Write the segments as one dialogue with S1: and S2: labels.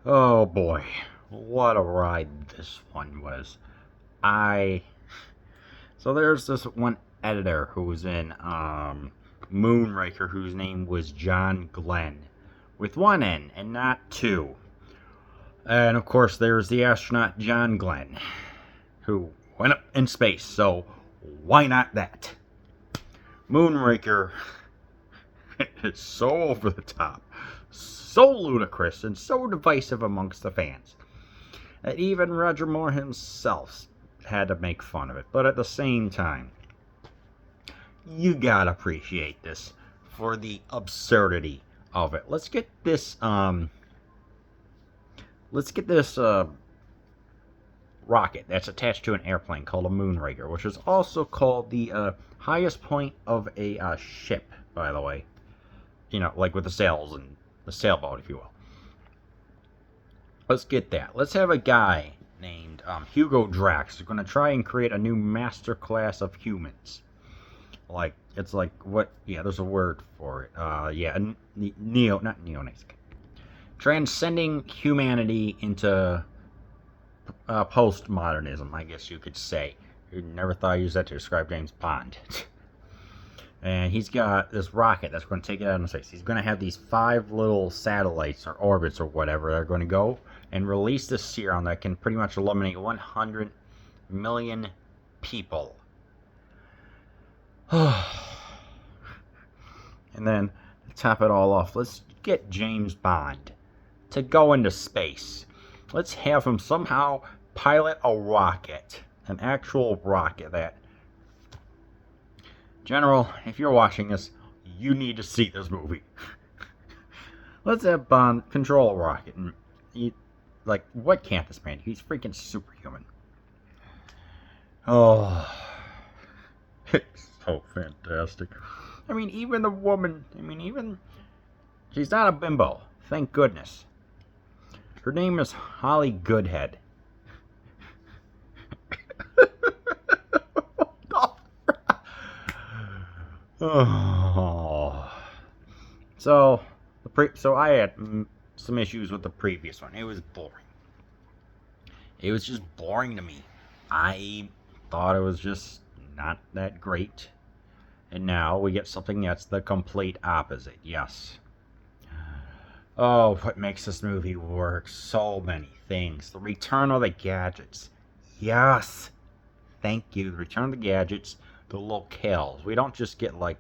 S1: Oh boy, what a ride this one was. I so there's this one editor who was in Moonraker whose name was John Glenn, with one N and not two. And of course there's the astronaut John Glenn, who went up in space, so why not that? Moonraker is so over the top, so ludicrous, and so divisive amongst the fans that even Roger Moore himself had to make fun of it. But at the same time, you gotta appreciate this for the absurdity of it. Let's get this rocket that's attached to an airplane called a Moonraker, which is also called the highest point of a ship, by the way. Like with the sails and the sailboat, if you will. Let's get that. Let's have a guy named Hugo Drax who's going to try and create a new master class of humans. It's like what? Yeah, there's a word for it. Not neonates. Transcending humanity into postmodernism, I guess you could say. You never thought I'd use that to describe James Bond. And he's got this rocket that's going to take it out into space. He's going to have these 5 little satellites or orbits or whatever that are going to go and release this serum that can pretty much eliminate 100 million people. And then, to top it all off, let's get James Bond to go into space. Let's have him somehow pilot a rocket. An actual rocket that... General, if you're watching this, you need to see this movie. Let's have Bond control a rocket. And what can't this man? He's freaking superhuman. Oh, it's so fantastic. I mean, even the woman, she's not a bimbo. Thank goodness. Her name is Holly Goodhead. Oh. So I had some issues with the previous one. It was boring. It was just boring to me. I thought it was just not that great. And now we get something that's the complete opposite. Yes. Oh, what makes this movie work? So many things. The return of the gadgets. Yes. Thank you. The return of the gadgets. The locales. We don't just get one.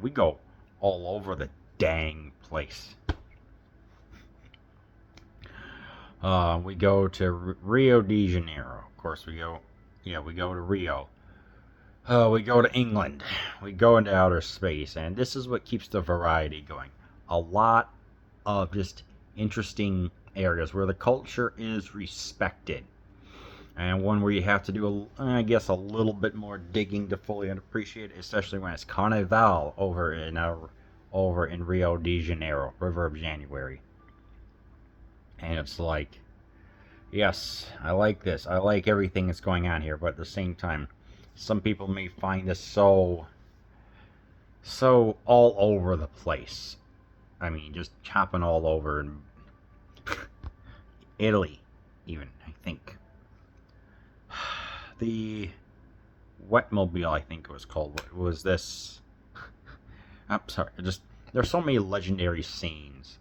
S1: We go all over the dang place. We go to Rio de Janeiro. Of course, we go to Rio. We go to England. We go into outer space, and this is what keeps the variety going. A lot of just interesting areas where the culture is respected. And one where you have to do, a little bit more digging to fully appreciate it, especially when it's Carnival over in Rio de Janeiro, River of January. And it's like, yes, I like this. I like everything that's going on here, but at the same time, some people may find this so all over the place. I mean, just chopping all over in Italy, even, I think. The Wetmobile, I think it was called. What was this? I'm sorry. There's so many legendary scenes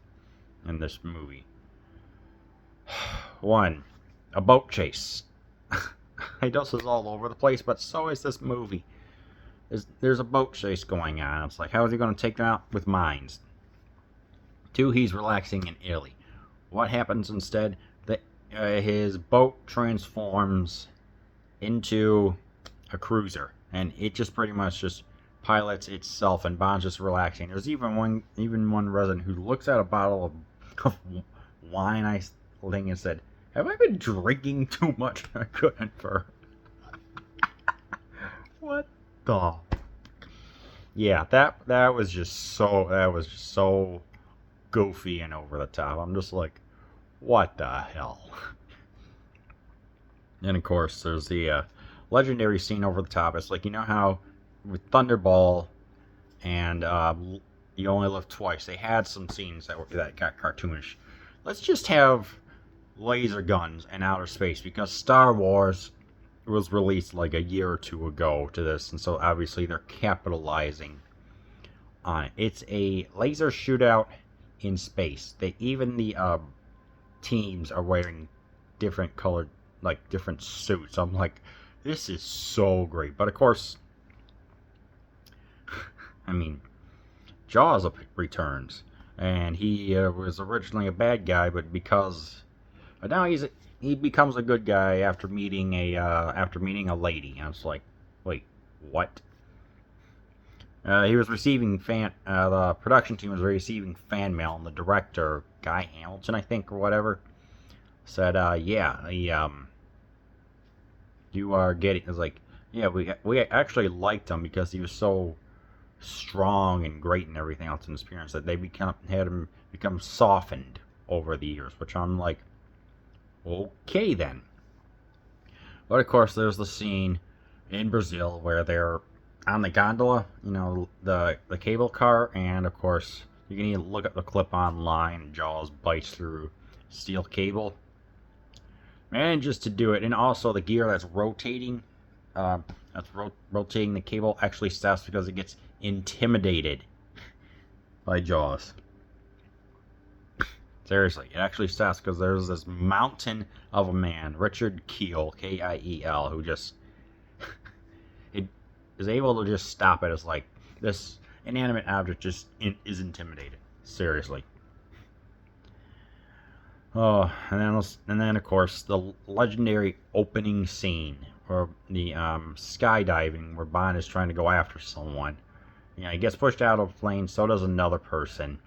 S1: in this movie. One, a boat chase. I know this is all over the place, but so is this movie. There's a boat chase going on. It's like, how is he going to take them out with mines? 2, he's relaxing in Italy. What happens instead? His boat transforms into a cruiser, and it just pretty much just pilots itself, and Bond's just relaxing. There's even one resident who looks at a bottle of wine, I think, and said, "Have I been drinking too much? I couldn't for." What the? Yeah, that was just so goofy and over the top. I'm just like, what the hell? And of course, there's the legendary scene over the top. It's like, you know how with Thunderball and You Only Live Twice, they had some scenes that got cartoonish. let's just have laser guns in outer space, because Star Wars was released like a year or two ago to this, and so obviously they're capitalizing on it. It's a laser shootout in space. Even the teams are wearing different colored, like different suits. I'm like, this is so great. But of course, I mean, Jaws returns, and he was originally a bad guy, but now he becomes a good guy after meeting a lady. And it's like, wait, what? He was receiving the production team was receiving fan mail, and the director, Guy Hamilton, I think, or whatever, said, yeah, you are getting, it's like, yeah, we actually liked him because he was so strong and great and everything else in his appearance that they had him become softened over the years, which I'm like, okay then. But of course, there's the scene in Brazil where they're on the gondola, the cable car, and of course, you can even look at the clip online. Jaws bites through steel cable, manages to do it, and also the gear that's rotating, rotating the cable actually stops because it gets intimidated by Jaws. Seriously, it actually stops because there's this mountain of a man, Richard Kiel, Kiel, who just is able to just stop it. It's like this inanimate object just is intimidated. Seriously. Oh, and then of course the legendary opening scene, or the skydiving, where Bond is trying to go after someone. He gets pushed out of a plane. So does another person.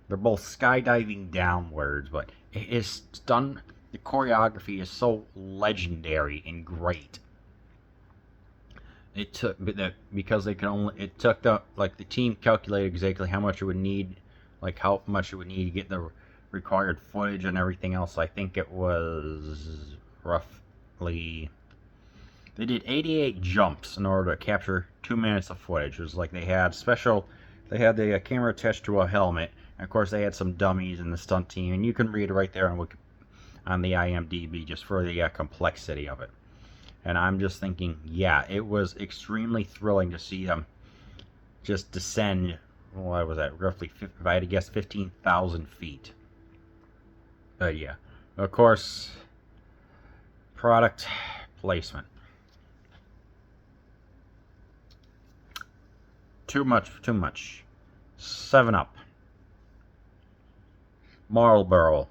S1: They're both skydiving downwards, but it is done. The choreography is so legendary and great. It took because they could only. It took the team calculated exactly how much it would need, to get the required footage and everything else. I think it was roughly. They did 88 jumps in order to capture 2 minutes of footage. It was like they had the camera attached to a helmet. And of course, they had some dummies in the stunt team, and you can read right there on the IMDb just for the complexity of it. And I'm just thinking, yeah, it was extremely thrilling to see them just descend. What was that? Roughly, if I had to guess, 15,000 feet. Yeah, of course, product placement. Too much. 7-Up. Marlboro.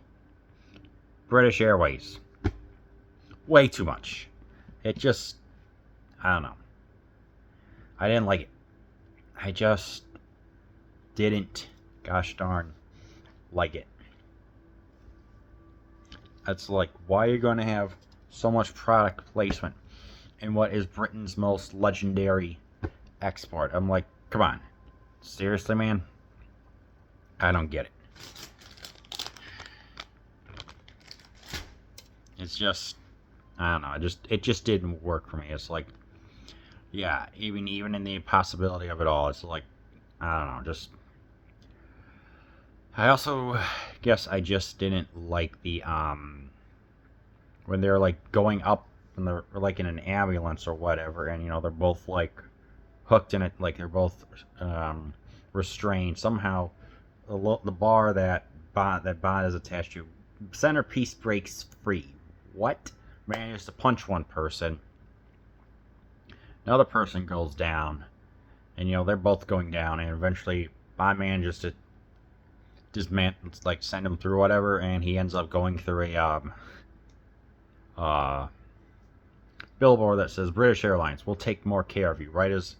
S1: British Airways. Way too much. It just, I don't know. I didn't like it. I just didn't, gosh darn, like it. It's like, why are you going to have so much product placement in what is Britain's most legendary export? I'm like, come on. Seriously, man? I don't get it. It's just, I don't know. It just didn't work for me. It's like, yeah, even in the possibility of it all, it's like, I don't know. Just, I also guess I just didn't like the when they're like going up and they're like in an ambulance or whatever, and they're both like hooked in it, like they're both restrained somehow. The bar that Bond is attached to, centerpiece breaks free. What? Manages to punch one person. Another person goes down, and they're both going down, and eventually Bond manages to send him through whatever, and he ends up going through a billboard that says British Airlines will take more care of you. Right as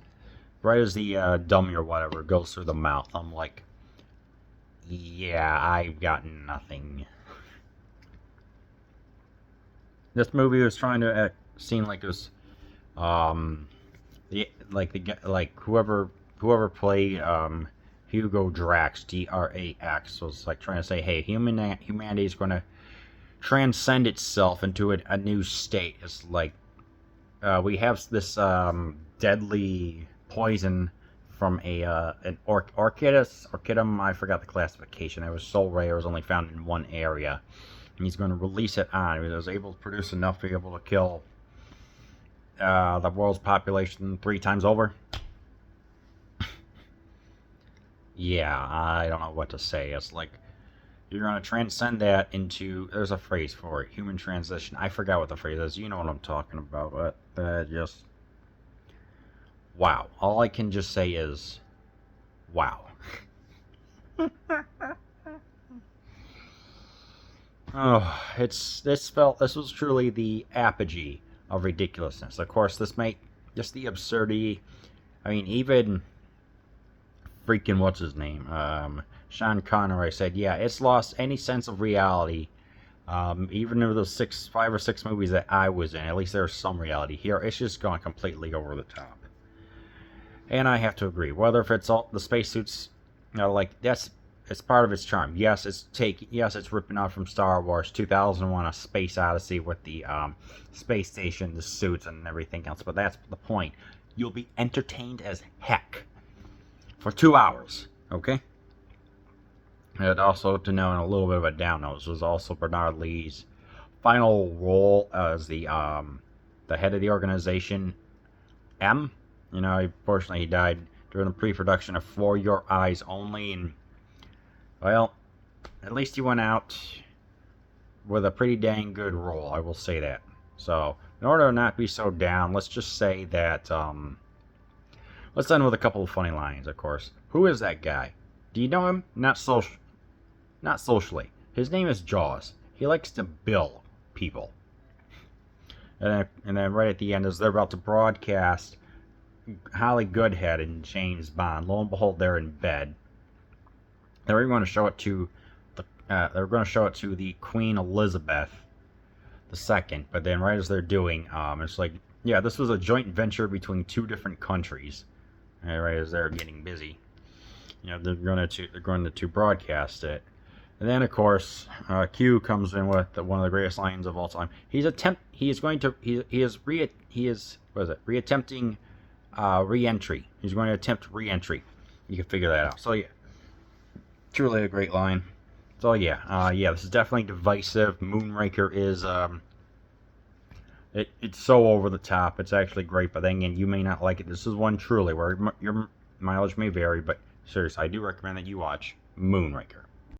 S1: the dummy or whatever goes through the mouth. I'm like, yeah, I've got nothing. This movie was trying to seem like it was, whoever played Hugo Drax, Drax, was like trying to say, hey, humanity is going to transcend itself into a new state. It's like we have this deadly poison from an orchidum. I forgot the classification. It was so rare. It was only found in one area, and he's going to release it on. He was able to produce enough to be able to kill the world's population 3 times over. Yeah, I don't know what to say. It's like you're going to transcend that into, there's a phrase for it, human transition. I forgot what the phrase is. You know what I'm talking about, but just wow. All I can just say is wow. Oh, this was truly the apogee of ridiculousness. Of course, just the absurdity. I mean, even freaking what's his name, Sean Connery said, yeah, it's lost any sense of reality. Even in those 5 or 6 movies that I was in, at least there's some reality here. It's just gone completely over the top. And I have to agree. Whether if it's all the spacesuits, it's part of its charm. Yes, it's ripping off from Star Wars 2001: A Space Odyssey with the space station, the suits, and everything else. But that's the point. You'll be entertained as heck for 2 hours. Okay. And also to know, in a little bit of a down note, this was also Bernard Lee's final role as the head of the organization M. Unfortunately, he died during the pre-production of For Your Eyes Only, and well, at least he went out with a pretty dang good role, I will say that. So, in order to not be so down, let's just say that, let's end with a couple of funny lines, of course. Who is that guy? Do you know him? Not socially. His name is Jaws. He likes to bill people. And then right at the end, as they're about to broadcast Holly Goodhead and James Bond, lo and behold, they're in bed. They're going to show it to the Queen Elizabeth II. But then, right as they're doing, it's like, yeah, this was a joint venture between 2 different countries. And right as they're getting busy, they're going to broadcast it. And then, of course, Q comes in with one of the greatest lines of all time. He is reattempting re-entry. He's going to attempt re-entry. You can figure that out. So yeah, truly a great line. So yeah, this is definitely divisive. Moonraker is it's so over the top. It's actually great, but then again, you may not like it. This is one truly where your mileage may vary, but seriously, I do recommend that you watch Moonraker.